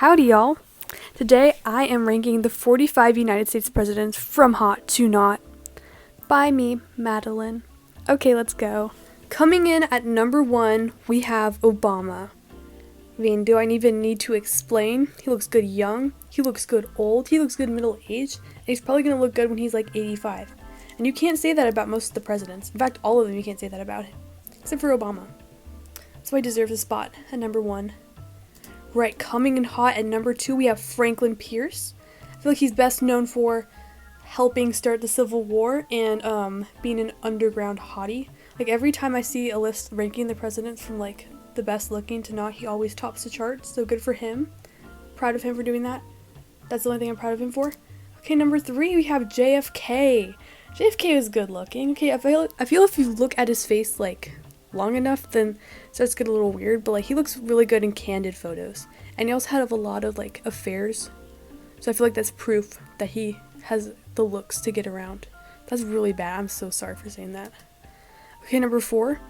Howdy, y'all. Today I am ranking the 45 United States presidents from hot to not. By me, Madeline. Okay, let's go. Coming in at number 1, we have Obama. I mean, do I even need to explain? He looks good young, he looks good old, he looks good middle aged, and he's probably going to look good when he's like 85. And you can't say that about most of the presidents. In fact, all of them you can't say that about him. Except for Obama. So he deserves a spot at number 1. Right, coming in hot at number 2, we have Franklin Pierce. I feel like he's best known for helping start the Civil War and being an underground hottie. Like every time I see a list ranking the presidents from like the best looking to not, he always tops the charts. So good for him. Proud of him for doing that. That's the only thing I'm proud of him for. Okay, number 3, we have JFK. JFK is good looking. Okay, I feel if you look at his face like long enough, then it starts to get a little weird, but like he looks really good in candid photos, and he also had a lot of like affairs, so I feel like that's proof that he has the looks to get around. That's really bad. I'm so sorry for saying that. Okay, number 4,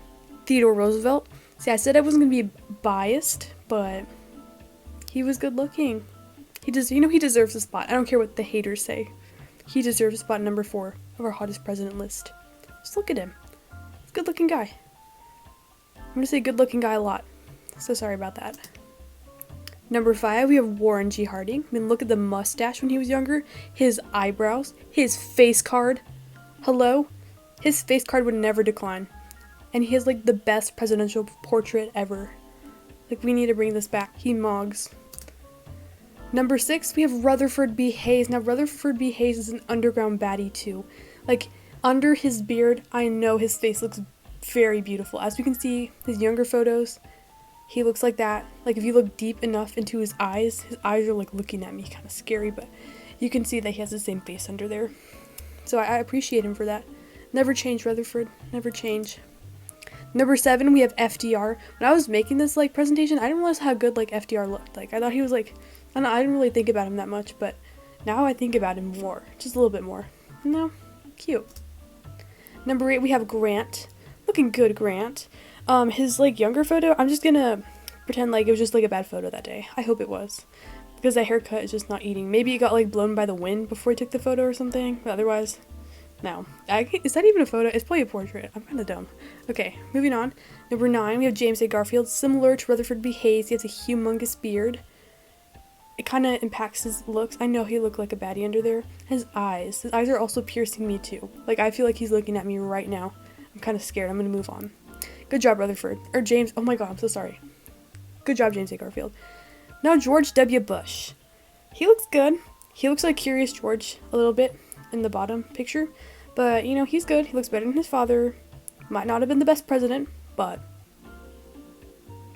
Theodore Roosevelt. See, I said I wasn't gonna be biased, but he was good looking. He deserves a spot. I don't care what the haters say. He deserves a spot number 4 of our hottest president list. Just look at him. He's a good looking guy. I'm going to say good looking guy a lot. So sorry about that. Number 5, we have Warren G. Harding. I mean, look at the mustache when he was younger. His eyebrows. His face card. Hello? His face card would never decline. And he has like the best presidential portrait ever. Like, we need to bring this back. He mogs. Number 6, we have Rutherford B. Hayes. Now, Rutherford B. Hayes is an underground baddie too. Like, under his beard, I know his face looks very beautiful. As we can see, his younger photos, he looks like that. Like, if you look deep enough into his eyes are like looking at me, kind of scary, but you can see that he has the same face under there. So I appreciate him for that. Never change, Rutherford. Never change. Number 7, we have FDR. When I was making this like presentation, I didn't realize how good like FDR looked. Like, I thought he was like, I don't know, I didn't really think about him that much, but now I think about him more, just a little bit more. No, cute. Number 8, we have Grant. Looking good, Grant. His like younger photo, I'm just gonna pretend like it was just like a bad photo that day. I hope it was, because that haircut is just not eating. Maybe it got like blown by the wind before he took the photo or something, but otherwise, no. Is that even a photo? It's probably a portrait. I'm kind of dumb. Okay, moving on. Number 9, we have James A. Garfield. Similar to Rutherford B. Hayes, he has a humongous beard. It kind of impacts his looks. I know he looked like a baddie under there. His eyes are also piercing me too. Like, I feel like he's looking at me right now. I'm kind of scared. I'm going to move on. Good job, Rutherford. Or James. Oh my god, I'm so sorry. Good job, James A. Garfield. Now, George W. Bush. He looks good. He looks like Curious George a little bit in the bottom picture. But, you know, he's good. He looks better than his father. Might not have been the best president, but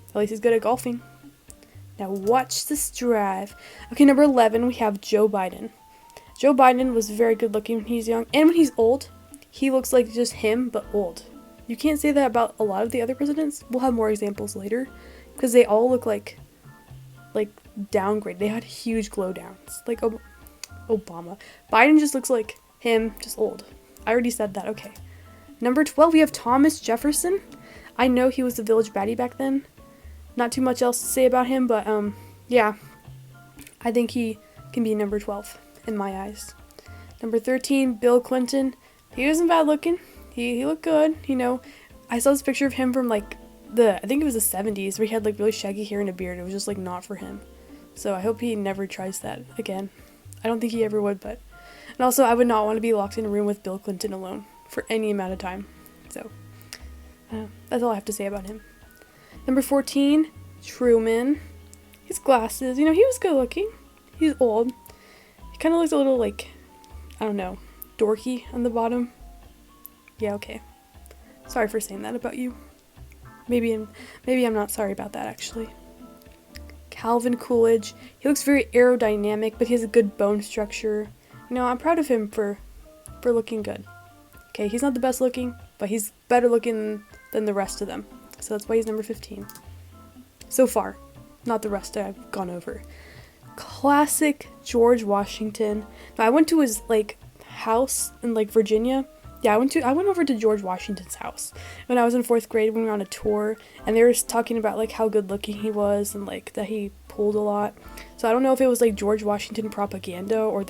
at least he's good at golfing. Now, watch this drive. Okay, number 11, we have Joe Biden. Joe Biden was very good looking when he's young. And when he's old, he looks like just him, but old. You can't say that about a lot of the other presidents. We'll have more examples later, because they all look like downgrade. They had huge glow downs. Like Obama. Biden just looks like him, just old. I already said that. Okay. Number 12, we have Thomas Jefferson. I know he was the village baddie back then. Not too much else to say about him, but yeah. I think he can be number 12 in my eyes. Number 13, Bill Clinton. He wasn't bad looking. He looked good, you know. I saw this picture of him from like I think it was the 70s, where he had like really shaggy hair and a beard. It was just like not for him. So I hope he never tries that again. I don't think he ever would, but. And also, I would not want to be locked in a room with Bill Clinton alone for any amount of time. So that's all I have to say about him. Number 14, Truman. His glasses, you know, he was good looking. He's old. He kind of looks a little like, I don't know, dorky on the bottom. Yeah, okay. Sorry for saying that about you. Maybe I'm not sorry about that, actually. Calvin Coolidge. He looks very aerodynamic, but he has a good bone structure. You know, I'm proud of him for looking good. Okay, he's not the best looking, but he's better looking than the rest of them. So that's why he's number 15. So far. Not the rest that I've gone over. Classic George Washington. Now, I went to his, like, house in, like, Virginia. Yeah, I went over to George Washington's house when I was in 4th grade when we were on a tour, and they were talking about like how good looking he was and like that he pulled a lot. So I don't know if it was like George Washington propaganda or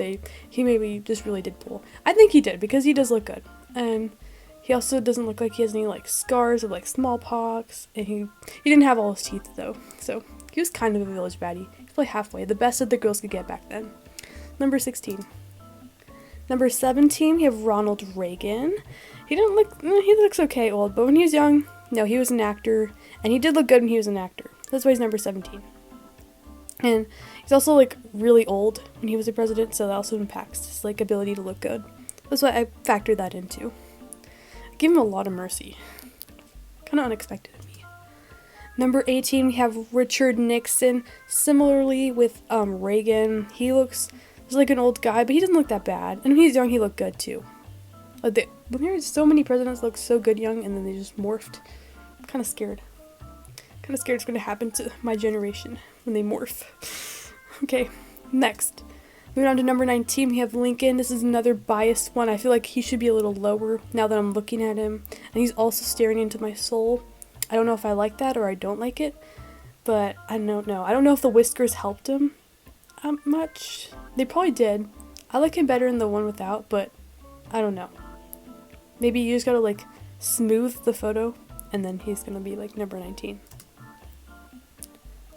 he maybe just really did pull. I think he did because he does look good. And he also doesn't look like he has any like scars of like smallpox. And he didn't have all his teeth though. So he was kind of a village baddie. He's like halfway. The best that the girls could get back then. Number 16. Number 17, we have Ronald Reagan. He looks okay old, but when he was young, no, he was an actor. And he did look good when he was an actor. That's why he's number 17. And he's also like really old when he was a president, so that also impacts his like ability to look good. That's why I factored that in too. I give him a lot of mercy. Kind of unexpected of me. Number 18, we have Richard Nixon. Similarly with Reagan, he looks like an old guy, but he doesn't look that bad. And when he's young, he looked good too. When there's so many presidents look so good young, and then they just morphed. I'm kind of scared. It's going to happen to my generation when they morph. Okay, next. Moving on to number 19, we have Lincoln. This is another biased one. I feel like he should be a little lower now that I'm looking at him. And he's also staring into my soul. I don't know if I like that or I don't like it. But I don't know. I don't know if the whiskers helped him much. They probably did. I like him better in the one without, but I don't know. Maybe you just gotta like smooth the photo and then he's gonna be like number 19.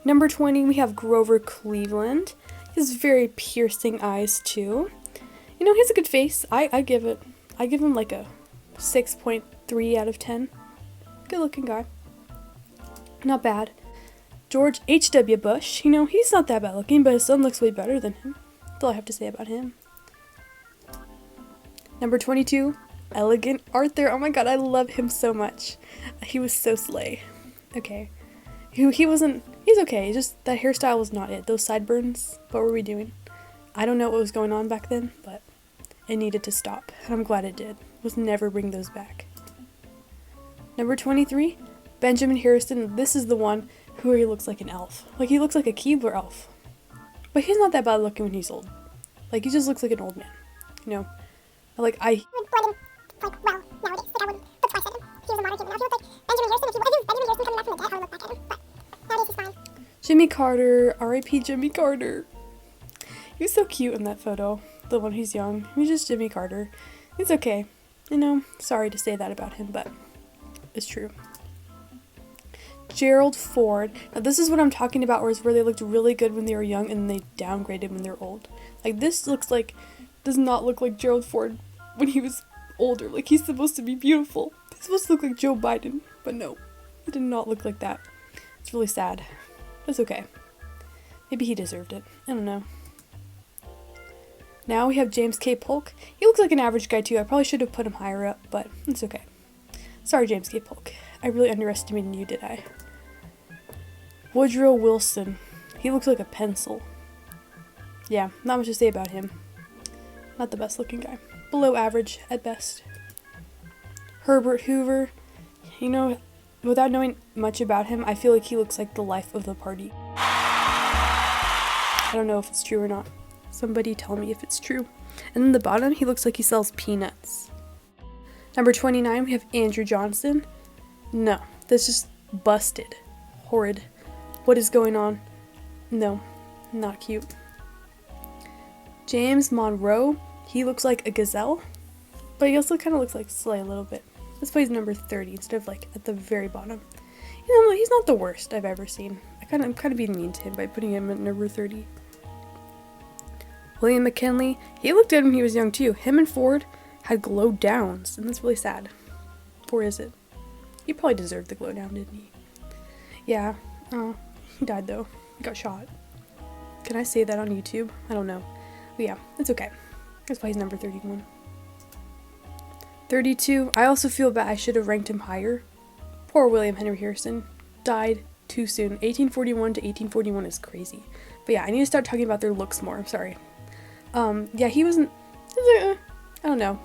Number 20, we have Grover Cleveland. He has very piercing eyes too. You know, he has a good face. I give him like a 6.3 out of 10. Good looking guy. Not bad. George H.W. Bush. You know, he's not that bad looking, but his son looks way better than him. That's all I have to say about him. Number 22, Elegant Arthur. Oh my god, I love him so much. He was so slay. Okay. He's okay, just that hairstyle was not it. Those sideburns, what were we doing? I don't know what was going on back then, but it needed to stop, and I'm glad it did. Was never bring those back. Number 23, Benjamin Harrison. This is the one who he looks like an elf. Like, he looks like a Keebler elf. But he's not that bad looking when he's old. Like, he just looks like an old man. You know? Like, nowadays, like, I wouldn't put twice at him. He was a modern human. Now he looked like Benjamin Harrison. If he was Benjamin Harrison coming back from the dead, I would look back at him. But nowadays he's fine. Jimmy Carter. R.I.P. Jimmy Carter. He was so cute in that photo. The one who's young. He's just Jimmy Carter. He's okay. You know, sorry to say that about him, but it's true. Gerald Ford. Now this is what I'm talking about, where they looked really good when they were young and they downgraded when they're old. Like, this does not look like Gerald Ford when he was older. Like, he's supposed to be beautiful. He's supposed to look like Joe Biden, but no, he did not look like that. It's really sad. That's okay. Maybe he deserved it. I don't know. Now we have James K. Polk. He looks like an average guy too. I probably should have put him higher up, but it's okay. Sorry, James K. Polk. I really underestimated you, did I? Woodrow Wilson. He looks like a pencil. Yeah, not much to say about him. Not the best looking guy. Below average at best. Herbert Hoover. You know, without knowing much about him, I feel like he looks like the life of the party. I don't know if it's true or not. Somebody tell me if it's true. And then the bottom, he looks like he sells peanuts. Number 29, we have Andrew Johnson. No, that's just busted. Horrid. What is going on? No, not cute. James Monroe. He looks like a gazelle, but he also kind of looks like Slay a little bit. That's why he's number 30 instead of like at the very bottom. You know, he's not the worst I've ever seen. I'm kind of being mean to him by putting him at number 30. William McKinley. He looked good when he was young too. Him and Ford had glow downs, and that's really sad. Or is it? He probably deserved the glow down, didn't he? Yeah. Oh, he died though. He got shot. Can I say that on YouTube? I don't know. But yeah, it's okay. That's why he's number 31. 32. I also feel bad. I should have ranked him higher. Poor William Henry Harrison. Died too soon. 1841 to 1841 is crazy. But yeah, I need to start talking about their looks more. I'm sorry. Yeah, he wasn't... I don't know.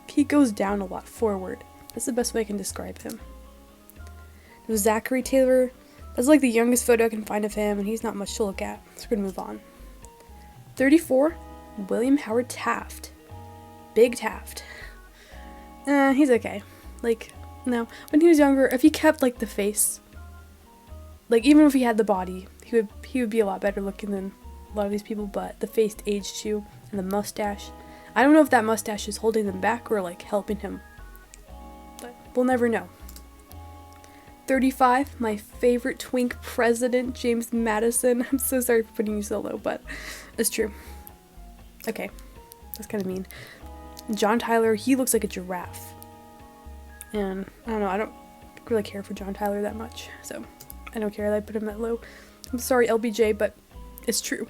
He goes down a lot forward. That's the best way I can describe him. It was Zachary Taylor. That's like the youngest photo I can find of him, and he's not much to look at. So we're gonna move on. 34. William Howard Taft. Big Taft. He's okay. Like, no. When he was younger, if he kept, like, the face, like, even if he had the body, he would be a lot better looking than a lot of these people, but the face aged too, and the mustache. I don't know if that mustache is holding them back or like helping him, but we'll never know. 35, my favorite twink president, James Madison. I'm so sorry for putting you so low, but it's true. Okay, that's kind of mean. John Tyler, he looks like a giraffe. And I don't know, I don't really care for John Tyler that much, so I don't care that I put him that low. I'm sorry, LBJ, but it's true.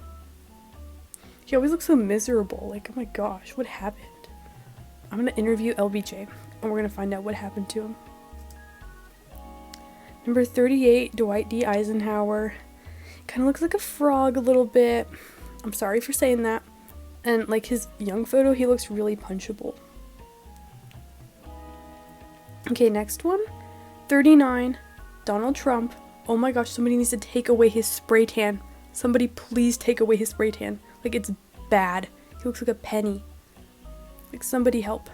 He always looks so miserable. Like, oh my gosh, what happened? I'm gonna interview LBJ, and we're gonna find out what happened to him. Number 38, Dwight D. Eisenhower. Kind of looks like a frog a little bit. I'm sorry for saying that. And like his young photo, he looks really punchable. Okay, next one. 39, Donald Trump. Oh my gosh, somebody needs to take away his spray tan. Somebody please take away his spray tan. Like, it's bad. He looks like a penny. Like, somebody help.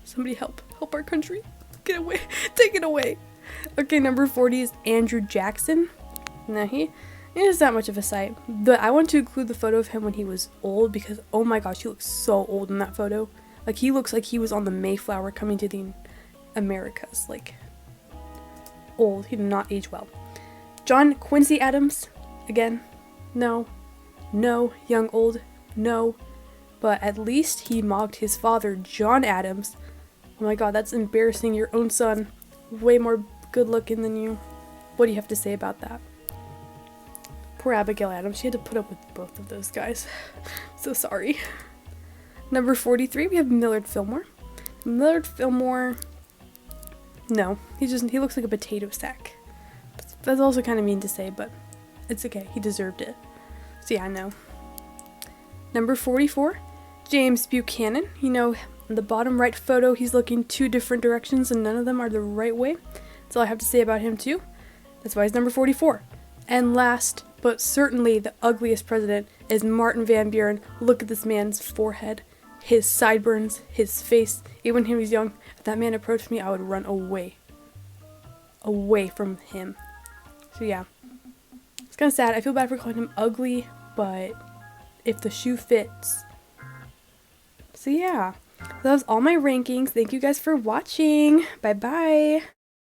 Somebody help. Help our country. Get away. Take it away. Okay, number 40 is Andrew Jackson. Now, he is that much of a sight. But I want to include the photo of him when he was old because, oh my gosh, he looks so old in that photo. Like, he looks like he was on the Mayflower coming to the Americas. Like, old. He did not age well. John Quincy Adams. Again, no. No. Young, old, no. But at least he mocked his father, John Adams. Oh my god, that's embarrassing. Your own son. Way more good looking than you. What do you have to say about that? Poor Abigail Adams. She had to put up with both of those guys. So sorry. Number 43, we have Millard Fillmore. Millard Fillmore. No, he looks like a potato sack. That's also kind of mean to say, but it's okay. He deserved it. So yeah, I know. Number 44, James Buchanan. You know, in the bottom right photo, he's looking 2 different directions and none of them are the right way. That's all I have to say about him too. That's why he's number 44. And last, but certainly the ugliest president, is Martin Van Buren. Look at this man's forehead, his sideburns, his face. Even when he was young, if that man approached me, I would run away. Away from him. So yeah, it's kind of sad. I feel bad for calling him ugly, but if the shoe fits. So yeah, that was all my rankings. Thank you guys for watching. Bye bye.